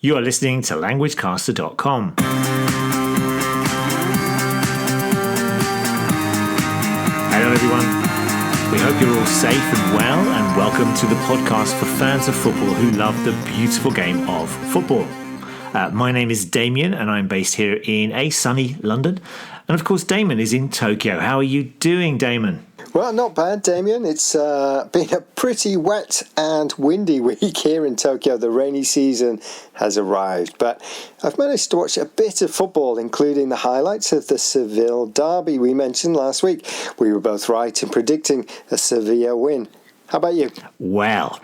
You are listening to languagecaster.com. Hello everyone. We hope you're all safe and well, and welcome to the podcast for fans of football who love the beautiful game of football. My name is Damien and I'm based here in a sunny London. And of course, Damon is in Tokyo. How are you doing, Damon? Well, not bad, Damien. It's been a pretty wet and windy week here in Tokyo. The rainy season has arrived, but I've managed to watch a bit of football, including the highlights of the Seville derby we mentioned last week. We were both right in predicting a Sevilla win. How about you? Well,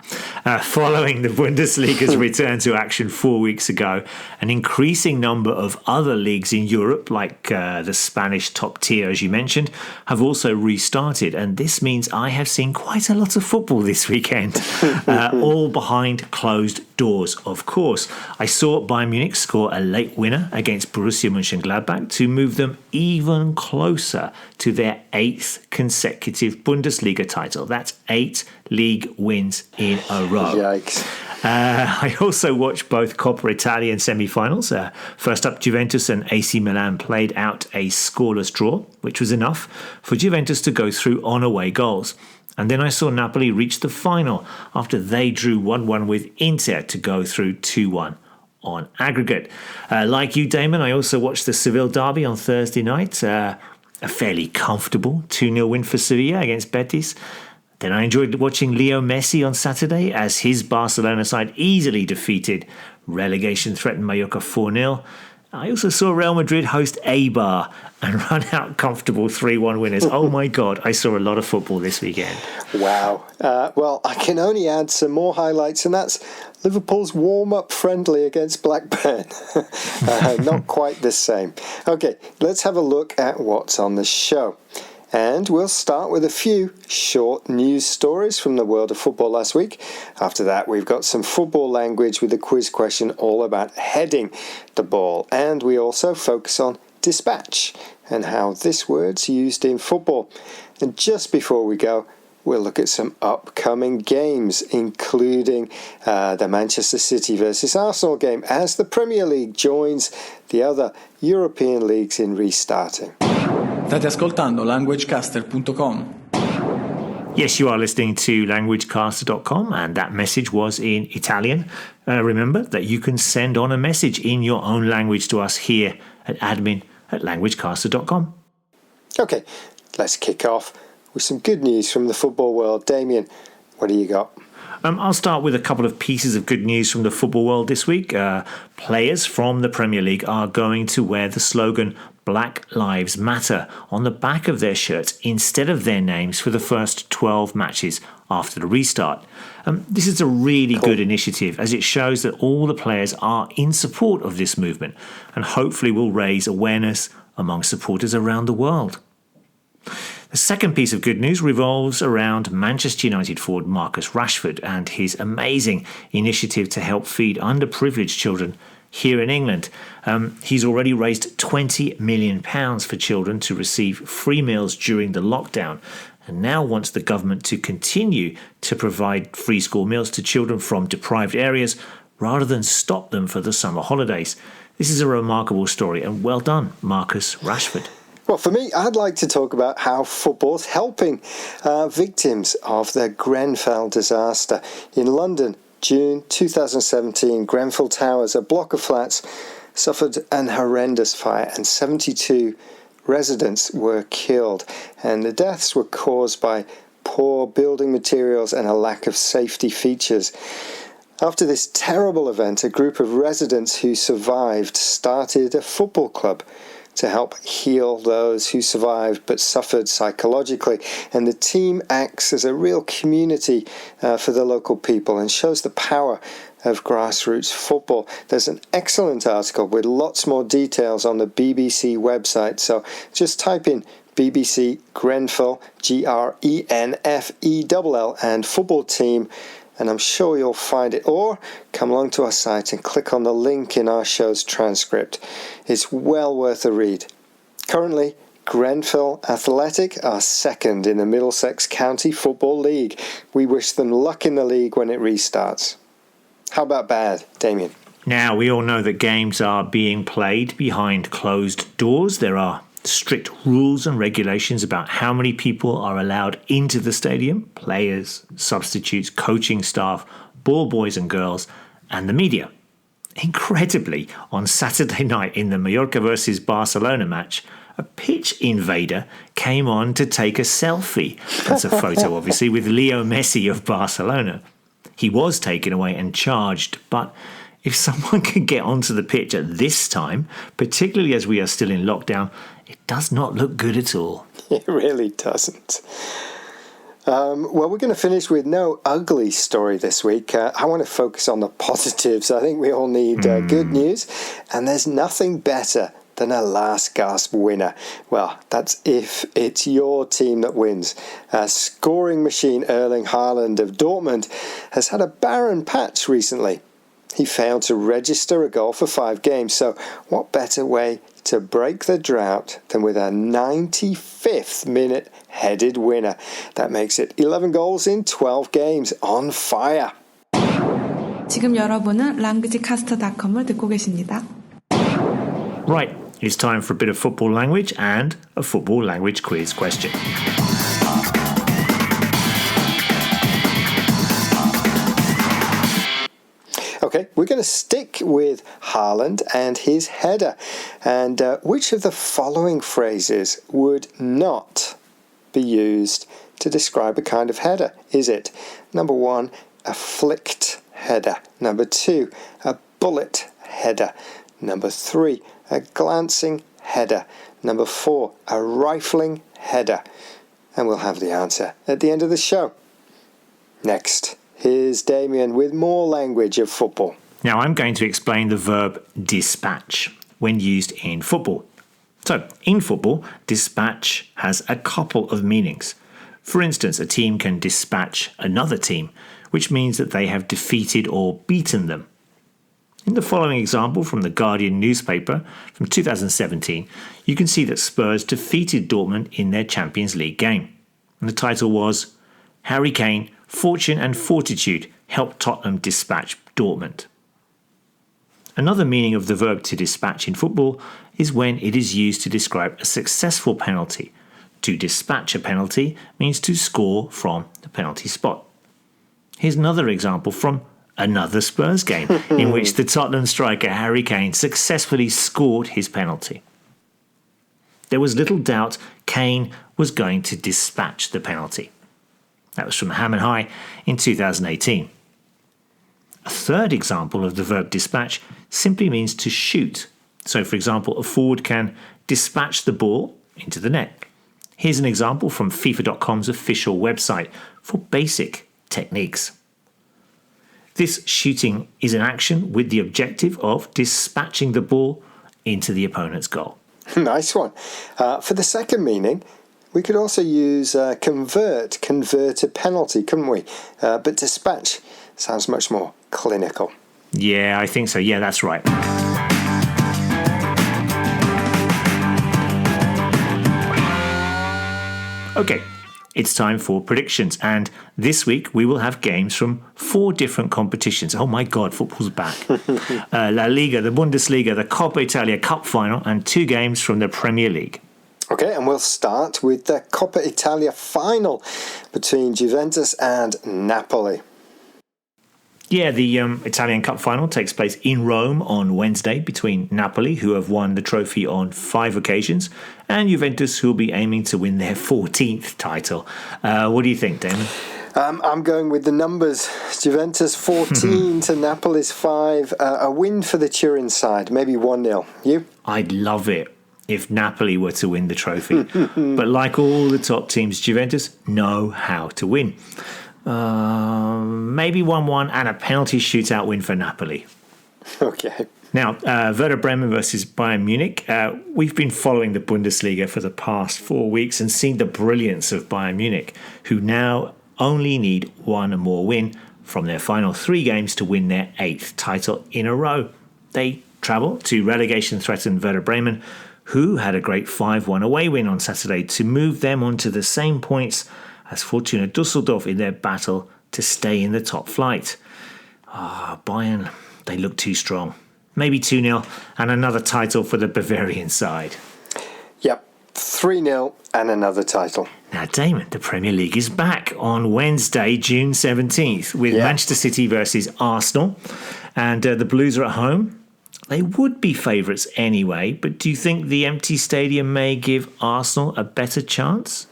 following the Bundesliga's return to action 4 weeks ago, an increasing number of other leagues in Europe, like the Spanish top tier, as you mentioned, have also restarted. And this means I have seen quite a lot of football this weekend, all behind closed doors, of course. I saw Bayern Munich score a late winner against Borussia Mönchengladbach to move them even closer to their 8th consecutive Bundesliga title. That's 8 league wins in a row. Yikes. I also watched both Coppa Italia and semi-finals. First up, Juventus and AC Milan played out a scoreless draw, which was enough for Juventus to go through on away goals. And then I saw Napoli reach the final after they drew 1-1 with Inter to go through 2-1 on aggregate. Like you, Damon, I also watched the Seville derby on Thursday night. A fairly comfortable 2-0 win for Sevilla against Betis. Then I enjoyed watching Leo Messi on Saturday as his Barcelona side easily defeated relegation-threatened Mallorca 4-0. I also saw Real Madrid host Eibar and run out comfortable 3-1 winners. Oh my God, I saw a lot of football this weekend. Wow. Well, I can only add some more highlights, and that's Liverpool's warm-up friendly against Blackburn. Not quite the same. Okay, let's have a look at what's on the show. And we'll start with a few short news stories from the world of football last week. After that, we've got some football language with a quiz question all about heading the ball. And we also focus on dispatch and how this word's used in football. And just before we go, we'll look at some upcoming games, including the Manchester City versus Arsenal game, as the Premier League joins the other European leagues in restarting. State ascoltando languagecaster.com. Yes, you are listening to languagecaster.com, and that message was in Italian. Remember that you can send on a message in your own language to us here at admin@languagecaster.com. Okay, let's kick off with some good news from the football world. Damien, what do you got? I'll start with a couple of pieces of good news from the football world this week. Players from the Premier League are going to wear the slogan Black Lives Matter on the back of their shirts instead of their names for the first 12 matches after the restart. This is a really good initiative as it shows that all the players are in support of this movement and hopefully will raise awareness among supporters around the world. The second piece of good news revolves around Manchester United forward Marcus Rashford and his amazing initiative to help feed underprivileged children here in England. He's already raised £20 million for children to receive free meals during the lockdown and now wants the government to continue to provide free school meals to children from deprived areas rather than stop them for the summer holidays. This is a remarkable story and well done, Marcus Rashford. Well, for me, I'd like to talk about how football's helping victims of the Grenfell disaster. In London, June 2017, Grenfell Towers, a block of flats, suffered an horrendous fire and 72 residents were killed. And the deaths were caused by poor building materials and a lack of safety features. After this terrible event, a group of residents who survived started a football club to help heal those who survived but suffered psychologically. And the team acts as a real community for the local people and shows the power of grassroots football. There's an excellent article with lots more details on the BBC website, so just type in BBC Grenfell, Grenfell, and football team, and I'm sure you'll find it. Or come along to our site and click on the link in our show's transcript. It's well worth a read. Currently, Grenfell Athletic are second in the Middlesex County Football League. We wish them luck in the league when it restarts. How about bad, Damien? Now, we all know that games are being played behind closed doors. There are strict rules and regulations about how many people are allowed into the stadium: players, substitutes, coaching staff, ball boys and girls, and the media. Incredibly, on Saturday night in the Mallorca versus Barcelona match, a pitch invader came on to take a selfie. That's a photo, obviously, with Leo Messi of Barcelona. He was taken away and charged, but if someone can get onto the pitch at this time, particularly as we are still in lockdown, it does not look good at all. It really doesn't. Well, we're going to finish with no ugly story this week. I want to focus on the positives. I think we all need good news, and there's nothing better than a last gasp winner. Well, that's if it's your team that wins. Scoring machine Erling Haaland of Dortmund has had a barren patch recently. He failed to register a goal for 5 games, so what better way to break the drought than with a 95th minute headed winner? That makes it 11 goals in 12 games. On fire. 지금 여러분은 languagecaster.com을 듣고 계십니다. Right, it's time for a bit of football language and a football language quiz question. Okay, we're going to stick with Haaland and his header. And which of the following phrases would not be used to describe a kind of header? Is it number 1, a flicked header? Number 2, a bullet header? Number 3, a glancing header? Number 4, a rifling header? And we'll have the answer at the end of the show. Next, here's Damien with more language of football. Now, I'm going to explain the verb dispatch when used in football. So, in football, dispatch has a couple of meanings. For instance, a team can dispatch another team, which means that they have defeated or beaten them. In the following example from the Guardian newspaper from 2017, you can see that Spurs defeated Dortmund in their Champions League game. And the title was, Harry Kane, Fortune and Fortitude helped Tottenham dispatch Dortmund. Another meaning of the verb to dispatch in football is when it is used to describe a successful penalty. To dispatch a penalty means to score from the penalty spot. Here's another example from another Spurs game in which the Tottenham striker Harry Kane successfully scored his penalty. There was little doubt Kane was going to dispatch the penalty. That was from Ham and High in 2018. A third example of the verb dispatch simply means to shoot. So, for example, a forward can dispatch the ball into the net. Here's an example from FIFA.com's official website for basic techniques. This shooting is an action with the objective of dispatching the ball into the opponent's goal. Nice one. For the second meaning, we could also use convert a penalty, couldn't we? But dispatch sounds much more clinical. Yeah, I think so. Yeah, that's right. Okay, it's time for predictions. And this week we will have games from 4 different competitions. Oh my God, football's back. La Liga, the Bundesliga, the Coppa Italia Cup final, and 2 games from the Premier League. Okay, and we'll start with the Coppa Italia final between Juventus and Napoli. Yeah, the Italian Cup final takes place in Rome on Wednesday between Napoli, who have won the trophy on 5 occasions, and Juventus, who will be aiming to win their 14th title. What do you think, Damon? I'm going with the numbers. Juventus 14 to Napoli's 5. A win for the Turin side, maybe 1-0. You? I'd love it if Napoli were to win the trophy. But like all the top teams, Juventus know how to win. Maybe 1-1 and a penalty shootout win for Napoli. Okay. Now, Werder Bremen versus Bayern Munich. We've been following the Bundesliga for the past 4 weeks and seen the brilliance of Bayern Munich, who now only need 1 more win from their final 3 games to win their 8th title in a row. They travel to relegation-threatened Werder Bremen, who had a great 5-1 away win on Saturday to move them onto the same points as Fortuna Düsseldorf in their battle to stay in the top flight. Bayern, they look too strong. maybe 2-0, and another title for the Bavarian side. Yep, 3-0 and another title. Now, Damon, the Premier League is back on Wednesday, June 17th, with Manchester City versus Arsenal. And the Blues are at home. They would be favourites anyway, but do you think the empty stadium may give Arsenal a better chance?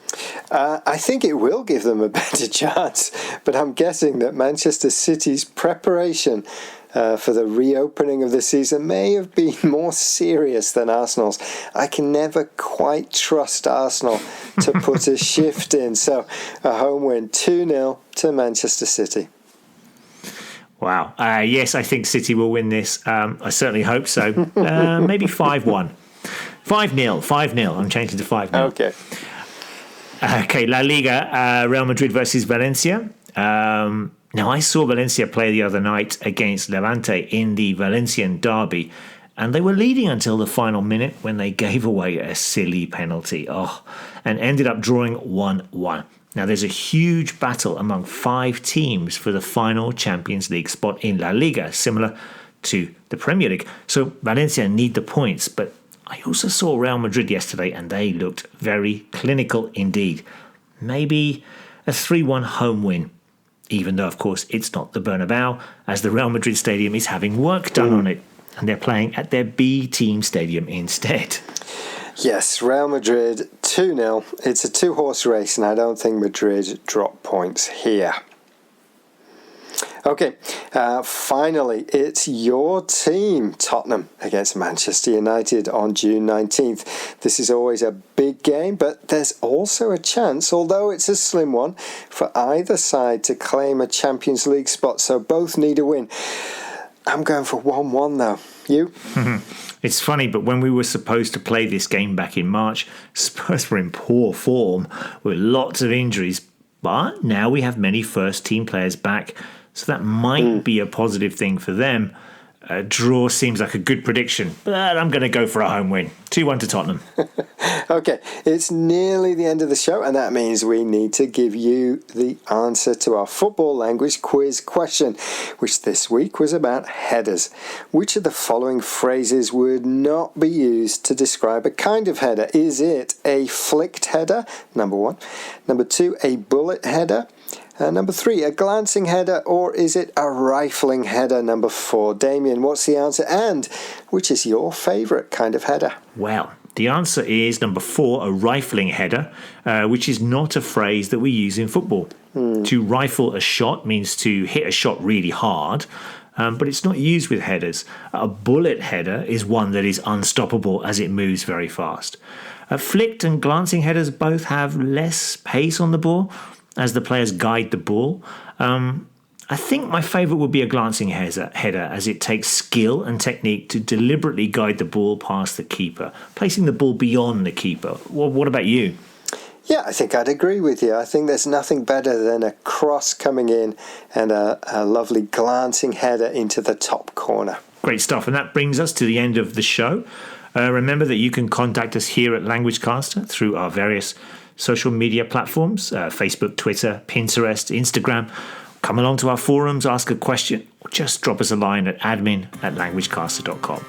I think it will give them a better chance, but I'm guessing that Manchester City's preparation for the reopening of the season may have been more serious than Arsenal's. I can never quite trust Arsenal to put a shift in. So a home win, 2-0 to Manchester City. Wow. Yes, I think City will win this. I certainly hope so. Maybe 5-1. 5-0. I'm changing to 5-0. Okay. Okay, La Liga, Real Madrid versus Valencia. Now, I saw Valencia play the other night against Levante in the Valencian derby, and they were leading until the final minute when they gave away a silly penalty. And ended up drawing 1-1. Now, there's a huge battle among 5 teams for the final Champions League spot in La Liga, similar to the Premier League. So Valencia need the points, but I also saw Real Madrid yesterday, and they looked very clinical indeed. Maybe a 3-1 home win, even though, of course, it's not the Bernabeu, as the Real Madrid stadium is having work done on it, and they're playing at their B team stadium instead. Yes, Real Madrid 2-0. It's a 2-horse race, and I don't think Madrid drop points here. Okay, finally, it's your team, Tottenham, against Manchester United on June 19th. This is always a big game, but there's also a chance, although it's a slim one, for either side to claim a Champions League spot, so both need a win. I'm going for 1-1 though. You? It's funny, but when we were supposed to play this game back in March, Spurs were in poor form with lots of injuries, but now we have many first-team players back, so that might be a positive thing for them. A draw seems like a good prediction, but I'm going to go for a home win. 2-1 to Tottenham. Okay, it's nearly the end of the show, and that means we need to give you the answer to our football language quiz question, which this week was about headers. Which of the following phrases would not be used to describe a kind of header? Is it a flicked header, number 1? Number 2, a bullet header? Number 3, a glancing header, or is it a rifling header, number 4? Damien, what's the answer? And which is your favourite kind of header? Well, the answer is number 4, a rifling header, which is not a phrase that we use in football. To rifle a shot means to hit a shot really hard, but it's not used with headers. A bullet header is one that is unstoppable as it moves very fast. Flicked and glancing headers both have less pace on the ball as the players guide the ball. I think my favourite would be a glancing header, as it takes skill and technique to deliberately guide the ball past the keeper, placing the ball beyond the keeper. Well, what about you? Yeah, I think I'd agree with you. I think there's nothing better than a cross coming in and a lovely glancing header into the top corner. Great stuff. And that brings us to the end of the show. Remember that you can contact us here at LanguageCaster through our various social media platforms, Facebook, Twitter, Pinterest, Instagram. Come along to our forums, ask a question, or just drop us a line at admin@languagecaster.com.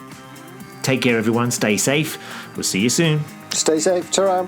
Take care, everyone. Stay safe. We'll see you soon. Stay safe. Ta-ra.